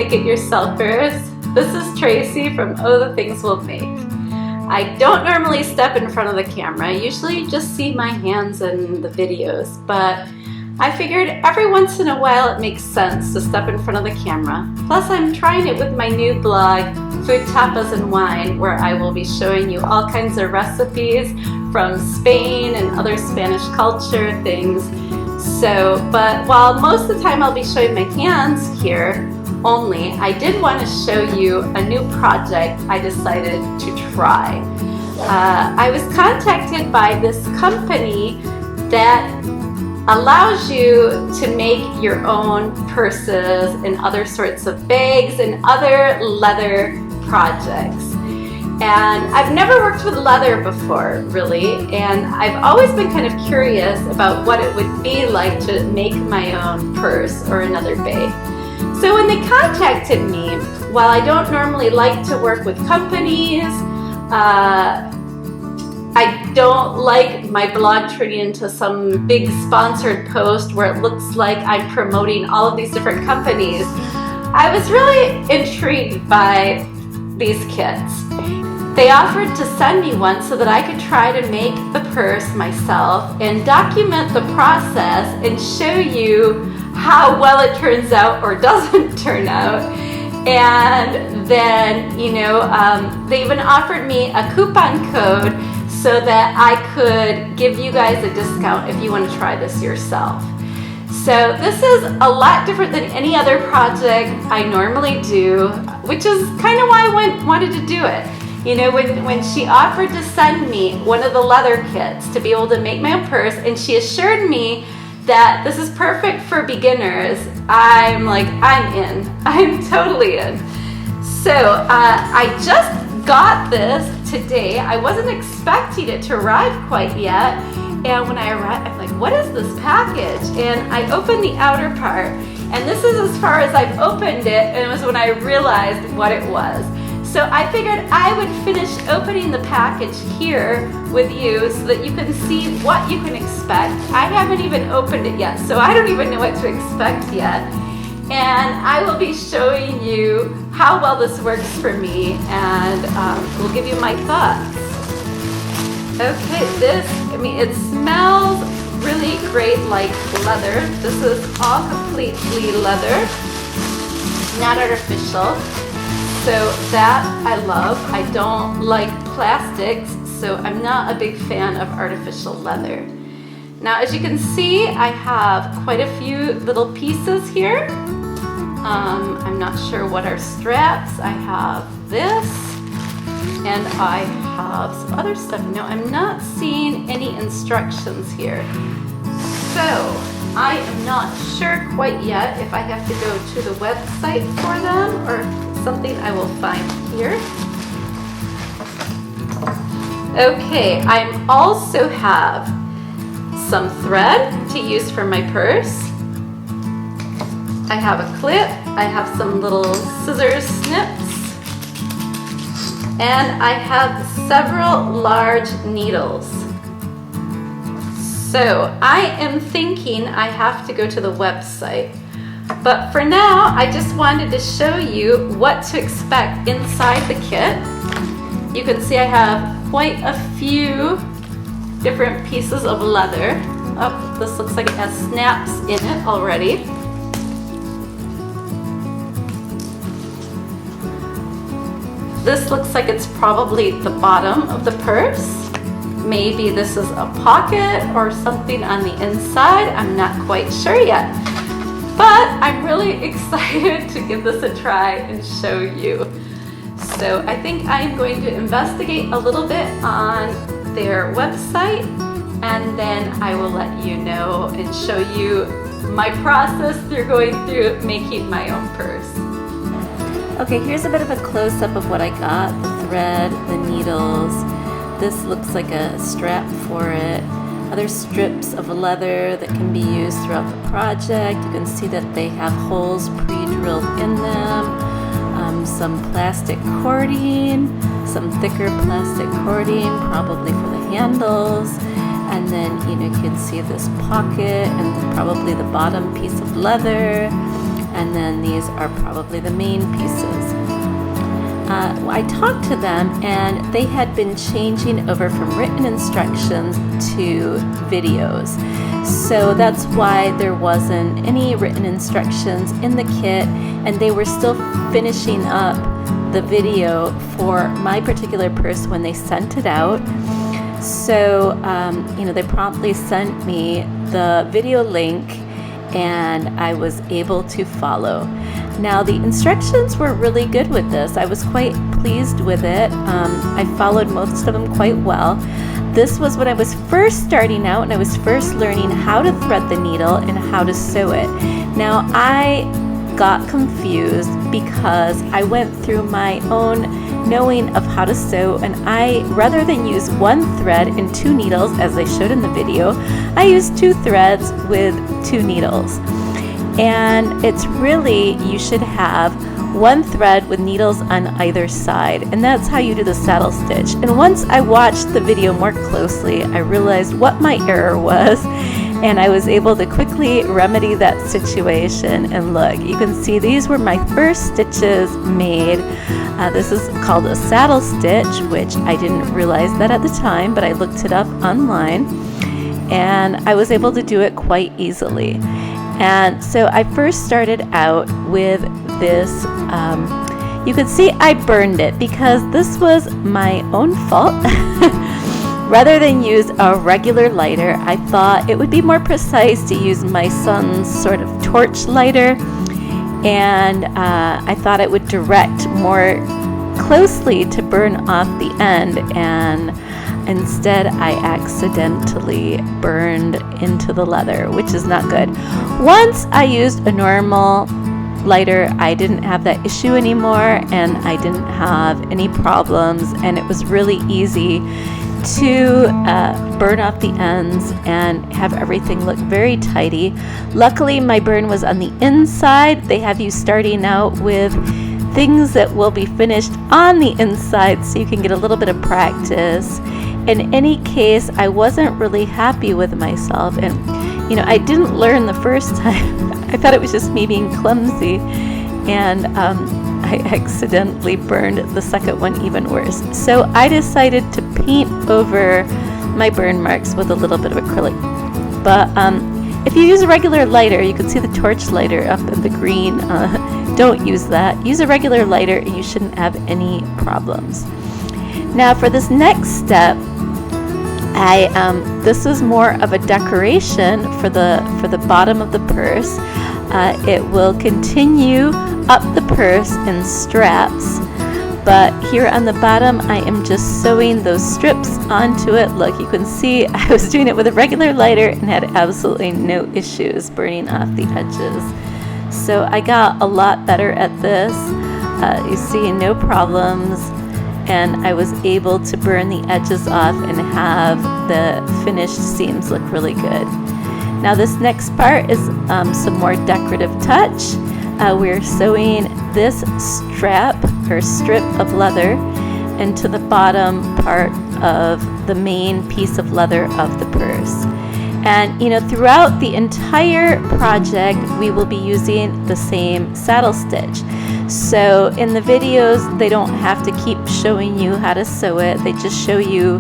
Make-It-Yourselfers. This is Tracy from Oh the Things We'll Make. I don't normally step in front of the camera. I usually just see my hands in the videos, but I figured every once in a while it makes sense to step in front of the camera. Plus I'm trying it with my new blog, Food Tapas and Wine, where I will be showing you all kinds of recipes from Spain and other Spanish culture things. But while most of the time I'll be showing my hands here only, I did want to show you a new project I decided to try. I was contacted by this company that allows you to make your own purses and other sorts of bags and other leather projects. And I've never worked with leather before, really, and I've always been kind of curious about what it would be like to make my own purse or another bag. So when they contacted me, while I don't normally like to work with companies, I don't like my blog turning into some big sponsored post where it looks like I'm promoting all of these different companies. I was really intrigued by these kits. They offered to send me one so that I could try to make the purse myself and document the process and show you how well it turns out or doesn't turn out. And then, they even offered me a coupon code so that I could give you guys a discount if you want to try this yourself. So this is a lot different than any other project I normally do, which is kind of why I wanted to do it. When she offered to send me one of the leather kits to be able to make my own purse, and she assured me that this is perfect for beginners, I'm like, I'm in. I'm totally in. So I just got this today. I wasn't expecting it to arrive quite yet. And when I arrived, I'm like, what is this package? And I opened the outer part, and this is as far as I've opened it, and it was when I realized what it was. So I figured I would finish opening the package here with you so that you can see what you can expect. I haven't even opened it yet, so I don't even know what to expect yet. And I will be showing you how well this works for me, and we'll give you my thoughts. Okay, it smells really great like leather. This is all completely leather, not artificial. So that I love. I don't like plastics, so I'm not a big fan of artificial leather. Now, as you can see, I have quite a few little pieces here. I'm not sure what are straps. I have this, and I have some other stuff. Now, I'm not seeing any instructions here. So I am not sure quite yet if I have to go to the website for them or something I will find here. Okay, I also have some thread to use for my purse. I have a clip, I have some little scissors snips, and I have several large needles. So I am thinking I have to go to the website. But for now, I just wanted to show you what to expect inside the kit. You can see I have quite a few different pieces of leather. Oh, this looks like it has snaps in it already. This looks like it's probably the bottom of the purse. Maybe this is a pocket or something on the inside. I'm not quite sure yet. But I'm really excited to give this a try and show you. So I think I'm going to investigate a little bit on their website, and then I will let you know and show you my process through going through making my own purse. Okay, here's a bit of a close-up of what I got. The thread, the needles. This looks like a strap for it. Other strips of leather that can be used throughout the project. You can see that they have holes pre-drilled in them. Some plastic cording, some thicker plastic cording, probably for the handles. And then you can see this pocket and probably the bottom piece of leather. and then these are probably the main pieces. I talked to them, and they had been changing over from written instructions to videos. So that's why there wasn't any written instructions in the kit, and they were still finishing up the video for my particular purse when they sent it out. So, they promptly sent me the video link, and I was able to follow. Now, the instructions were really good with this. I was quite pleased with it. I followed most of them quite well. This was when I was first starting out and I was first learning how to thread the needle and how to sew it. Now, I got confused because I went through my own knowing of how to sew, and I, rather than use one thread and 2 needles as I showed in the video, I used 2 threads with 2 needles. And it's really, you should have 1 thread with needles on either side, and that's how you do the saddle stitch. And once I watched the video more closely, I realized what my error was, and I was able to quickly remedy that situation. And look, you can see these were my first stitches made. This is called a saddle stitch, which I didn't realize that at the time, but I looked it up online, and I was able to do it quite easily. And so I first started out with this, you can see I burned it because this was my own fault. Rather than use a regular lighter, I thought it would be more precise to use my son's sort of torch lighter, and I thought it would direct more closely to burn off the end, and instead I accidentally burned into the leather, which is not good. Once I used a normal lighter, I didn't have that issue anymore, and I didn't have any problems, and it was really easy to burn off the ends and have everything look very tidy. Luckily, my burn was on the inside. They have you starting out with things that will be finished on the inside so you can get a little bit of practice. In any case, I wasn't really happy with myself, and I didn't learn the first time. I thought it was just me being clumsy, and I accidentally burned the second one even worse. So I decided to paint over my burn marks with a little bit of acrylic. But if you use a regular lighter, you can see the torch lighter up in the green. Don't use that. Use a regular lighter and you shouldn't have any problems. Now for this next step, this was more of a decoration for the bottom of the purse. It will continue up the purse in straps, but here on the bottom I am just sewing those strips onto it. Look, you can see I was doing it with a regular lighter and had absolutely no issues burning off the edges. So I got a lot better at this. You see, no problems, and I was able to burn the edges off and have the finished seams look really good. Now this next part is some more decorative touch. We're sewing this strap or strip of leather into the bottom part of the main piece of leather of the purse. And throughout the entire project, we will be using the same saddle stitch. So in the videos, they don't have to keep showing you how to sew it. They just show you,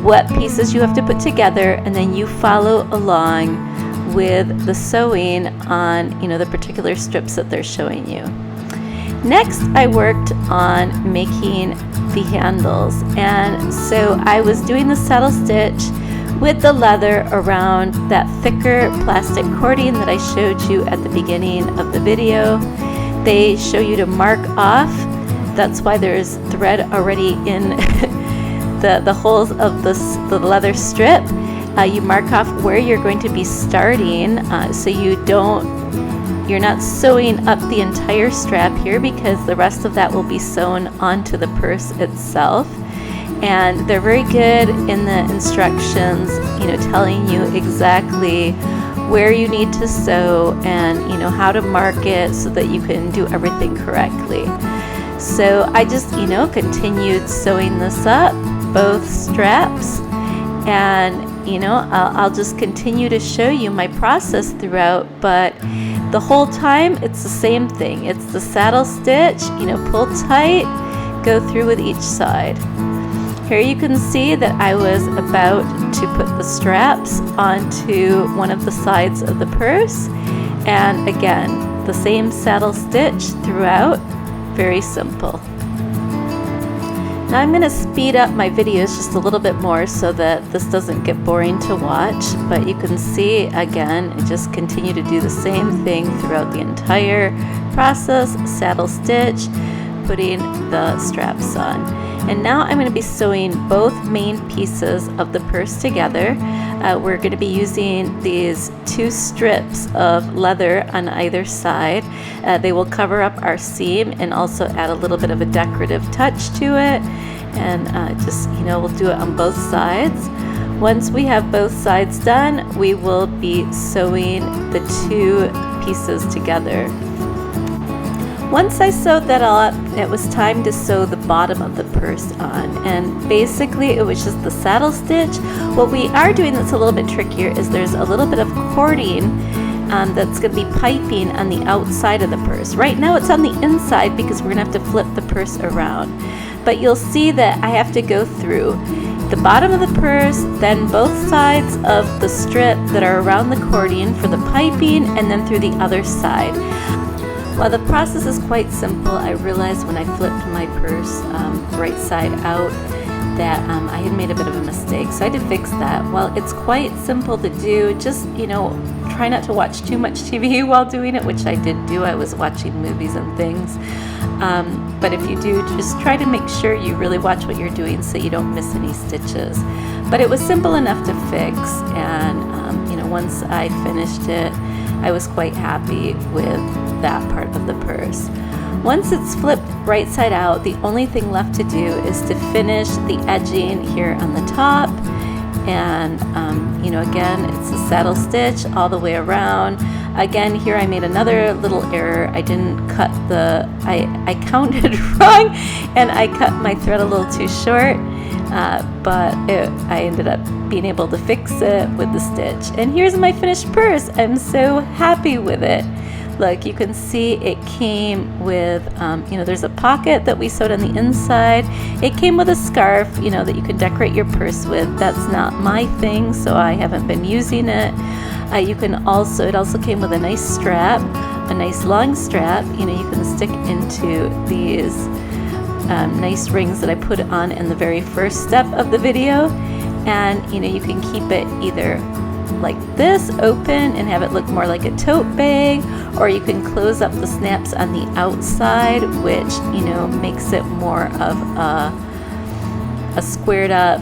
what pieces you have to put together, and then you follow along with the sewing on, the particular strips that they're showing you. Next, I worked on making the handles. And so I was doing the saddle stitch with the leather around that thicker plastic cording that I showed you at the beginning of the video. They show you to mark off. That's why there's thread already in the holes of the leather strip. You mark off where you're going to be starting, so you're not sewing up the entire strap here, because the rest of that will be sewn onto the purse itself. And they're very good in the instructions, telling you exactly where you need to sew and how to mark it so that you can do everything correctly. So I just continued sewing this up, both straps, and I'll just continue to show you my process throughout, but the whole time it's the same thing. It's the saddle stitch, pull tight, go through with each side. Here you can see that I was about to put the straps onto one of the sides of the purse, and again, the same saddle stitch throughout. Very simple. Now I'm going to speed up my videos just a little bit more so that this doesn't get boring to watch, but you can see again, I just continue to do the same thing throughout the entire process, saddle stitch, putting the straps on. And now I'm going to be sewing both main pieces of the purse together. We're going to be using these 2 strips of leather on either side. They will cover up our seam and also add a little bit of a decorative touch to it. And we'll do it on both sides. Once we have both sides done, we will be sewing the 2 pieces together. Once I sewed that all up, it was time to sew the bottom of the purse on, and basically it was just the saddle stitch. What we are doing that's a little bit trickier is there's a little bit of cording that's going to be piping on the outside of the purse. Right now it's on the inside because we're going to have to flip the purse around, but you'll see that I have to go through the bottom of the purse, then both sides of the strip that are around the cording for the piping, and then through the other side. While the process is quite simple, I realized when I flipped my purse right side out that I had made a bit of a mistake, so I had to fix that. While it's quite simple to do, just try not to watch too much TV while doing it, which I did do. I was watching movies and things, but if you do, just try to make sure you really watch what you're doing so you don't miss any stitches. But it was simple enough to fix, and once I finished it, I was quite happy with that part of the purse. Once it's flipped right side out, the only thing left to do is to finish the edging here on the top, and again, it's a saddle stitch all the way around. Again, here I made another little error. I didn't cut I counted wrong, and I cut my thread a little too short, but I ended up being able to fix it with the stitch. And here's my finished purse. I'm so happy with it. Look, you can see it came with, there's a pocket that we sewed on the inside. It came with a scarf, that you can decorate your purse with. That's not my thing, so I haven't been using it. It also came with a nice strap, a nice long strap. You can stick into these nice rings that I put on in the very first step of the video. And, you can keep it either like this, open, and have it look more like a tote bag, or you can close up the snaps on the outside, which makes it more of a squared up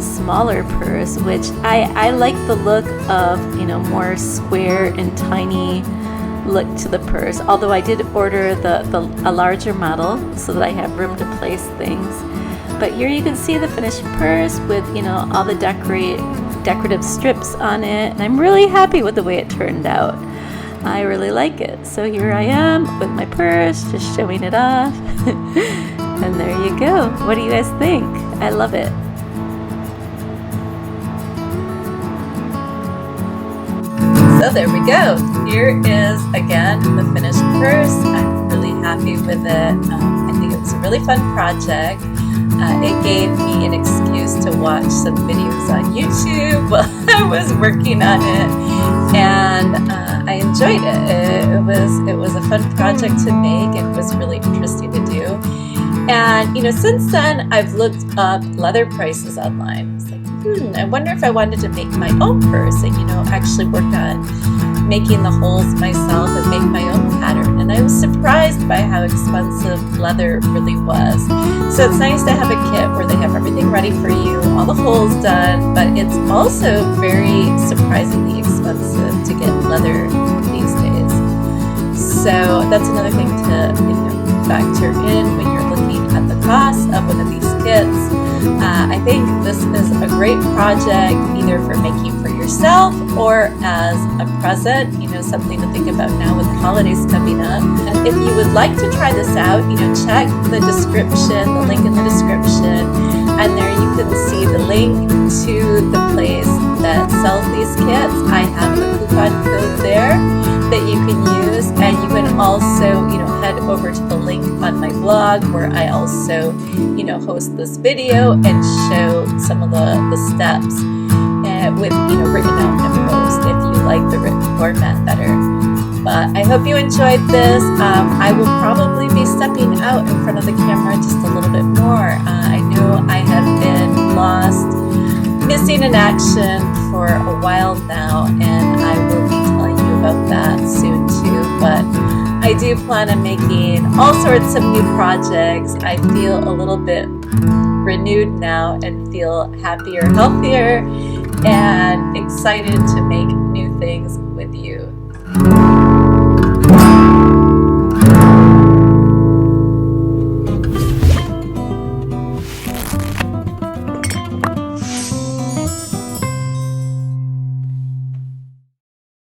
smaller purse, which I like the look of more square and tiny look to the purse, although I did order a larger model so that I have room to place things. But here you can see the finished purse with all the decorative strips on it, and I'm really happy with the way it turned out. I really like it. So here I am with my purse, just showing it off. And there you go. What do you guys think? I love it. So there we go. Here is again the finished purse. I'm really happy with it. I think it was a really fun project. It gave me an excuse to watch some videos on YouTube while I was working on it, and I enjoyed it. It was a fun project to make, and it was really interesting to do. And since then, I've looked up leather prices online. I was like, I wonder if I wanted to make my own purse and actually work on making the holes myself and make my own pattern. And I was surprised by how expensive leather really was. So it's nice to have a kit where they have everything ready for you, all the holes done, but it's also very surprisingly expensive to get leather these days. So that's another thing to factor in when you're looking at the cost of one of these kits. I think this is a great project either for making for yourself or as a present, something to think about now with the holidays coming up. And if you would like to try this out, check the description, the link in the description, and there you can see the link to the place that sells these kits. I have a coupon code there that you can use, and you can also, head over to the link on my blog where I also, host this video and show some of the steps with, written out infos if you like the written format better. But I hope you enjoyed this. I will probably be stepping out in front of the camera just a little bit more. I know I have been lost, missing in action for a while now, and I will be telling you about that soon too. But I do plan on making all sorts of new projects. I feel a little bit renewed now and feel happier, healthier, and excited to make new things